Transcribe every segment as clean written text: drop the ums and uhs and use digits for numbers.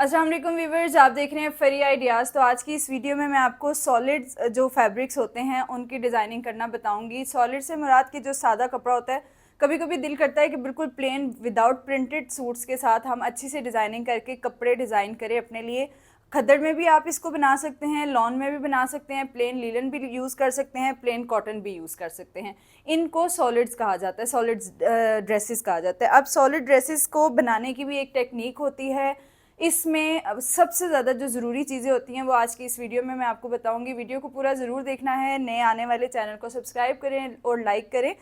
अस्सलाम वालेकुम व्यूवर्स, आप देख रहे हैं फरी आइडियाज़। तो आज की इस वीडियो में मैं आपको सॉलिड जो फैब्रिक्स होते हैं उनकी डिज़ाइनिंग करना बताऊंगी। सॉलिड से मुराद की जो सादा कपड़ा होता है, कभी कभी दिल करता है कि बिल्कुल प्लेन विदाउट प्रिंटेड सूट्स के साथ हम अच्छी से डिज़ाइनिंग करके कपड़े डिज़ाइन करें अपने लिए। खद्दड़ में भी आप इसको बना सकते हैं, लॉन में भी बना सकते हैं, प्लेन लीलन भी यूज़ कर सकते हैं, प्लेन कॉटन भी यूज़ कर सकते हैं। इनको सॉलिड्स कहा जाता है, सॉलिड्स ड्रेसेस कहा जाता है। अब सॉलिड ड्रेसेस को बनाने की भी एक टेक्निक होती है। इसमें सबसे ज़्यादा जो ज़रूरी चीज़ें होती हैं वो आज की इस वीडियो में मैं आपको बताऊंगी। वीडियो को पूरा ज़रूर देखना है। नए आने वाले चैनल को सब्सक्राइब करें और लाइक करें।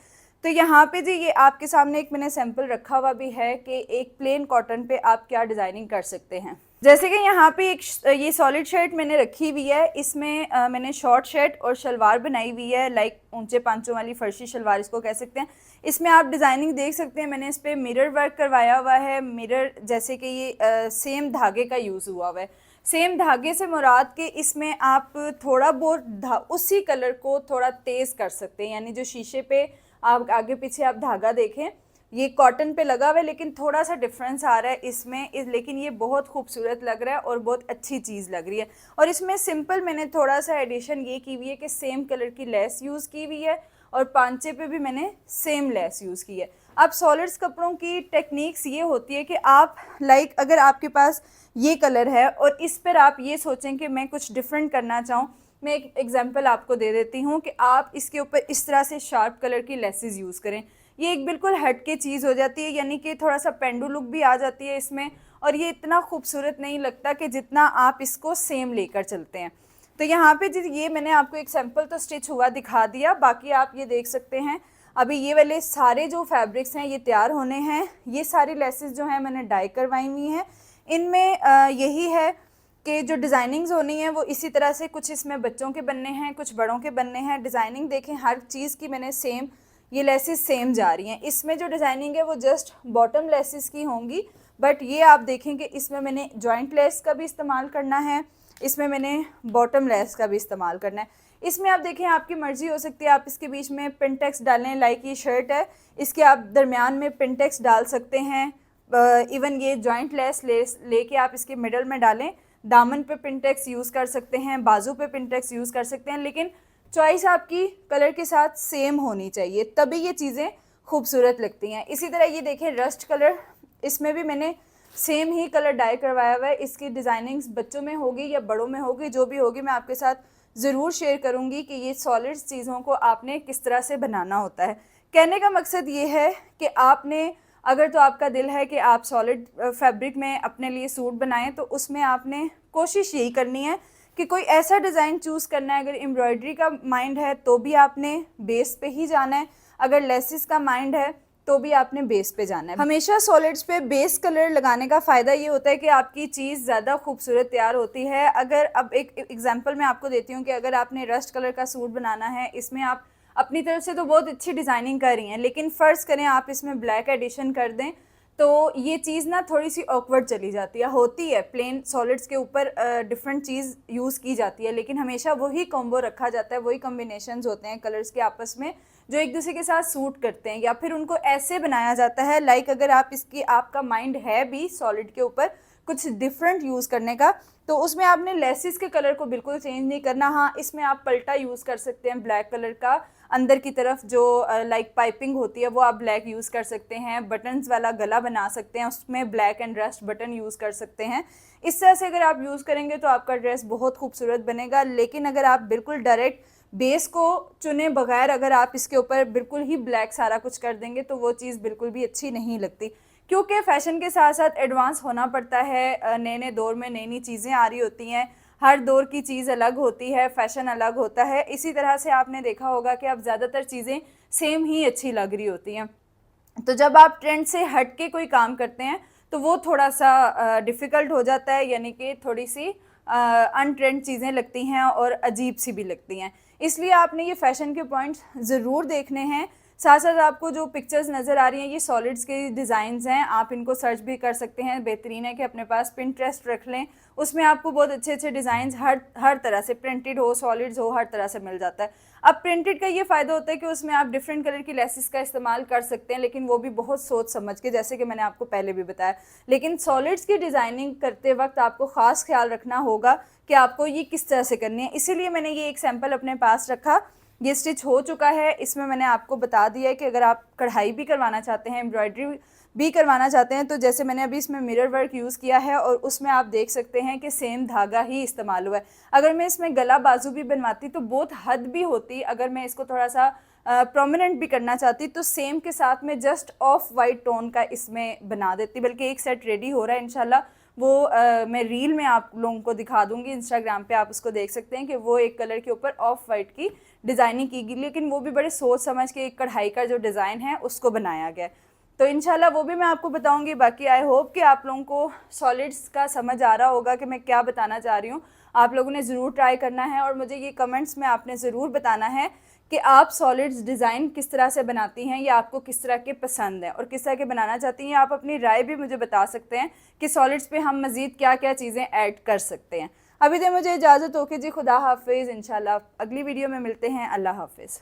तो यहाँ पे जी ये आपके सामने एक मैंने सैंपल रखा हुआ भी है कि एक प्लेन कॉटन पे आप क्या डिज़ाइनिंग कर सकते हैं। जैसे कि यहाँ पे एक ये सॉलिड शर्ट मैंने रखी हुई है। इसमें मैंने शॉर्ट शर्ट और शलवार बनाई हुई है, लाइक ऊंचे पांचों वाली फर्शी शलवार इसको कह सकते हैं। इसमें आप डिज़ाइनिंग देख सकते हैं, मैंने इस पर मिरर वर्क करवाया हुआ है। मिरर जैसे कि ये सेम धागे का यूज़ हुआ हुआ है। सेम धागे से मुराद के इसमें आप थोड़ा बहुत उसी कलर को थोड़ा तेज़ कर सकते हैं, यानी जो शीशे पे आप आगे पीछे आप धागा देखें, ये कॉटन पे लगा हुआ है लेकिन थोड़ा सा डिफरेंस आ रहा है इसमें लेकिन ये बहुत खूबसूरत लग रहा है और बहुत अच्छी चीज़ लग रही है। और इसमें सिंपल मैंने थोड़ा सा एडिशन ये की हुई है कि सेम कलर की लेस यूज़ की हुई है और पांचे पे भी मैंने सेम लेस यूज़ की है। अब सॉलिड्स कपड़ों की टेक्निक्स ये होती है कि आप लाइक अगर आपके पास ये कलर है और इस पर आप ये सोचें कि मैं कुछ डिफरेंट करना चाहूँ, मैं एक एग्जांपल आपको दे देती हूँ कि आप इसके ऊपर इस तरह से शार्प कलर की लेसेस यूज़ करें। ये एक बिल्कुल हट के चीज़ हो जाती है, यानी कि थोड़ा सा पेंडू लुक भी आ जाती है इसमें, और ये इतना खूबसूरत नहीं लगता कि जितना आप इसको सेम लेकर चलते हैं। तो यहाँ पे ये मैंने आपको एक सैंपल तो स्टिच हुआ दिखा दिया, बाकी आप ये देख सकते हैं। अभी ये वाले सारे जो फैब्रिक्स हैं ये तैयार होने हैं। ये सारी लेसेस जो हैं मैंने डाई करवाई हुई हैं। इनमें यही है कि जो डिज़ाइनिंग्स होनी है वो इसी तरह से, कुछ इसमें बच्चों के बनने हैं, कुछ बड़ों के बनने हैं। डिज़ाइनिंग देखें, हर चीज़ की मैंने सेम, ये लेसेस सेम जा रही हैं। इसमें जो डिज़ाइनिंग है वो जस्ट बॉटम लेसेस की होंगी, बट ये आप देखें कि इसमें मैंने जॉइंट लेस का भी इस्तेमाल करना है, इसमें मैंने बॉटम लेस का भी इस्तेमाल करना है। इसमें आप देखें, आपकी मर्ज़ी हो सकती है, आप इसके बीच में पिनटेक्स डालें, लाइक ये शर्ट है, इसके आप दरमियान में पिनटेक्स डाल सकते हैं। इवन ये जॉइंट लेस लेके आप इसके मिडल में डालें, दामन पे पिनटेक्स यूज़ कर सकते हैं, बाजू पे पिनटेक्स यूज़ कर सकते हैं, लेकिन चॉइस आपकी कलर के साथ सेम होनी चाहिए, तभी ये चीज़ें खूबसूरत लगती हैं। इसी तरह ये देखें रस्ट कलर, इसमें भी मैंने सेम ही कलर डाई करवाया हुआ है। इसकी डिज़ाइनिंग्स बच्चों में होगी या बड़ों में होगी, जो भी होगी मैं आपके साथ ज़रूर शेयर करूँगी कि ये सॉलिड चीज़ों को आपने किस तरह से बनाना होता है। कहने का मकसद ये है कि आपने अगर तो आपका दिल है कि आप सॉलिड फैब्रिक में अपने लिए सूट बनाएं, तो उसमें आपने कोशिश यही करनी है कि कोई ऐसा डिज़ाइन चूज़ करना है। अगर एम्ब्रॉयडरी का माइंड है तो भी आपने बेस पे ही जाना है, अगर लेसिस का माइंड है तो भी आपने बेस पे जाना है। हमेशा सॉलिड्स पे बेस कलर लगाने का फ़ायदा ये होता है कि आपकी चीज़ ज़्यादा खूबसूरत तैयार होती है। अगर अब एक एग्जांपल मैं आपको देती हूँ कि अगर आपने रस्ट कलर का सूट बनाना है, इसमें आप अपनी तरफ से तो बहुत अच्छी डिज़ाइनिंग कर रही हैं, लेकिन फ़र्ज़ करें आप इसमें ब्लैक एडिशन कर दें तो ये चीज़ ना थोड़ी सी ऑकवर्ड चली जाती है। होती है प्लेन सॉलिड्स के ऊपर डिफरेंट चीज़ यूज़ की जाती है, लेकिन हमेशा वही कॉम्बो रखा जाता है, वही कॉम्बिनेशंस होते हैं कलर्स के आपस में जो एक दूसरे के साथ सूट करते हैं, या फिर उनको ऐसे बनाया जाता है लाइक अगर आप इसकी, आपका माइंड है भी सॉलिड के ऊपर कुछ डिफरेंट यूज़ करने का, तो उसमें आपने लेसिस के कलर को बिल्कुल चेंज नहीं करना। हाँ, इसमें आप पल्टा यूज़ कर सकते हैं ब्लैक कलर का, अंदर की तरफ जो लाइक पाइपिंग होती है वो आप ब्लैक यूज़ कर सकते हैं। बटन्स वाला गला बना सकते हैं, उसमें black and rust button use कर सकते हैं। इस तरह से अगर आप यूज़ करेंगे तो आपका ड्रेस बहुत खूबसूरत बनेगा। लेकिन अगर आप बिल्कुल डायरेक्ट बेस को चुने बगैर अगर आप इसके ऊपर बिल्कुल ही ब्लैक सारा कुछ कर देंगे तो वो चीज़ बिल्कुल भी अच्छी नहीं लगती, क्योंकि फ़ैशन के साथ साथ एडवांस होना पड़ता है। नए नए दौर में नई नई चीज़ें आ रही होती हैं, हर दौर की चीज़ अलग होती है, फ़ैशन अलग होता है। इसी तरह से आपने देखा होगा कि अब ज़्यादातर चीज़ें सेम ही अच्छी लग रही होती हैं, तो जब आप ट्रेंड से हट के कोई काम करते हैं तो वो थोड़ा सा डिफ़िकल्ट हो जाता है, यानी कि थोड़ी सी अनट्रेंड चीज़ें लगती हैं और अजीब सी भी लगती हैं। इसलिए आपने ये फ़ैशन के पॉइंट्स ज़रूर देखने हैं साथ साथ आपको जो पिक्चर्स नज़र आ रही हैं ये सॉलिड्स के डिज़ाइंस हैं, आप इनको सर्च भी कर सकते हैं। बेहतरीन है कि अपने पास पिंटरेस्ट रख लें, उसमें आपको बहुत अच्छे अच्छे डिज़ाइंस हर तरह से, प्रिंटेड हो सॉलिड्स हो, हर तरह से मिल जाता है। अब प्रिंटेड का ये फ़ायदा होता है कि उसमें आप डिफरेंट कलर की लेसिस का इस्तेमाल कर सकते हैं, लेकिन वो भी बहुत सोच समझ के, जैसे कि मैंने आपको पहले भी बताया। लेकिन सॉलिड्स की डिज़ाइनिंग करते वक्त आपको ख़ास ख्याल रखना होगा कि आपको ये किस तरह से करनी है। इसीलिए मैंने ये एक सैम्पल अपने पास रखा, ये स्टिच हो चुका है। इसमें मैंने आपको बता दिया है कि अगर आप कढ़ाई भी करवाना चाहते हैं, एम्ब्रॉयडरी भी करवाना चाहते हैं, तो जैसे मैंने अभी इसमें मिरर वर्क यूज़ किया है और उसमें आप देख सकते हैं कि सेम धागा ही इस्तेमाल हुआ है। अगर मैं इसमें गला बाजू भी बनवाती तो बहुत हद भी होती। अगर मैं इसको थोड़ा सा प्रोमिनेंट भी करना चाहती तो सेम के साथ में जस्ट ऑफ वाइट टोन का इसमें बना देती। बल्कि एक सेट रेडी हो रहा है इंशाल्लाह, वो मैं रील में आप लोगों को दिखा दूंगी, इंस्टाग्राम पे आप उसको देख सकते हैं कि वो एक कलर के ऊपर ऑफ वाइट की डिज़ाइनिंग की गई, लेकिन वो भी बड़े सोच समझ के एक कढ़ाई का जो डिज़ाइन है उसको बनाया गया। तो इंशाल्लाह वो भी मैं आपको बताऊंगी। बाकी आई होप कि आप लोगों को सॉलिड्स का समझ आ रहा होगा कि मैं क्या बताना चाह रही हूँ। आप लोगों ने ज़रूर ट्राई करना है और मुझे ये कमेंट्स में आपने ज़रूर बताना है कि आप सॉलिड्स डिज़ाइन किस तरह से बनाती हैं या आपको किस तरह के पसंद हैं और किस तरह के बनाना चाहती हैं। आप अपनी राय भी मुझे बता सकते हैं कि सॉलिड्स पे हम मज़ीद क्या क्या चीज़ें ऐड कर सकते हैं। अभी तो मुझे इजाज़त हो कि जी खुदा हाफिज़, इंशाल्लाह अगली वीडियो में मिलते हैं। अल्लाह हाफिज़।